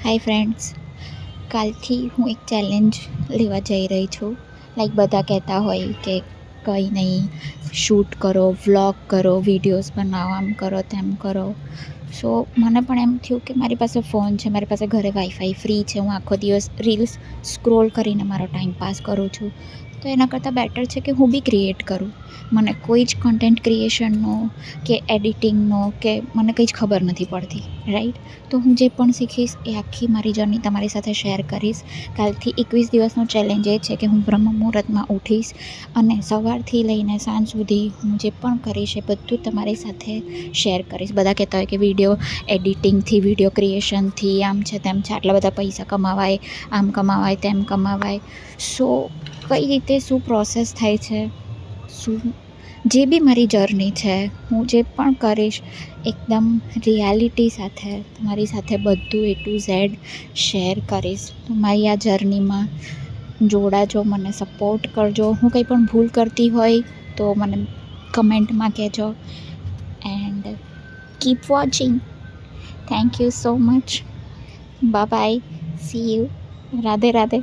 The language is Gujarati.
હાય ફ્રેન્ડ્સ, કાલથી હું એક ચેલેન્જ લેવા જઈ રહી છું. લાઈક બધા કહેતા હોય કે કંઈ નહીં, શૂટ કરો, વ્લોગ કરો, વિડીયોઝ બનાવો, આમ કરો તેમ કરો. સો મને પણ એમ થયું કે મારી પાસે ફોન છે, મારી પાસે ઘરે વાઈફાઈ ફ્રી છે, હું આખો દિવસ રીલ્સ સ્ક્રોલ કરીને મારો ટાઈમ પાસ કરું છું. તો એના કરતાં બેટર છે કે હું બી ક્રિએટ કરું. મને કોઈ જ કન્ટેન્ટ ક્રિએશનનો કે એડિટિંગનો કે મને કંઈ જ ખબર નથી પડતી, રાઈટ? તો હું જે પણ શીખીશ એ આખી મારી જર્ની તમારી સાથે શેર કરીશ. કાલથી 21 દિવસનો ચેલેન્જ એ છે કે હું બ્રહ્મ મુહૂર્તમાં ઉઠીશ અને સવારથી લઈને સાંજ સુધી હું જે પણ કરીશ એ બધું તમારી સાથે શેર કરીશ. બધા કહેતા હોય કે વિડીયો એડિટિંગથી, વિડીયો ક્રિએશનથી આમ છે તેમ છે, આટલા બધા પૈસા કમાવાય, આમ કમાવાય, તેમ કમાવાય. સો કઈ રીતે શું પ્રોસેસ થાય છે, શું જે બી મારી જર્ની છે, હું જે પણ કરીશ એકદમ રિયાલિટી સાથે તમારી સાથે બધું A to Z શેર કરીશ. તો મારી આ જર્નીમાં જોડાજો, મને સપોર્ટ કરજો. હું કંઈ પણ ભૂલ કરતી હોય તો મને કમેન્ટમાં કહેજો. And keep watching. Thank you so much. Bye bye. C you. Radhe Radhe.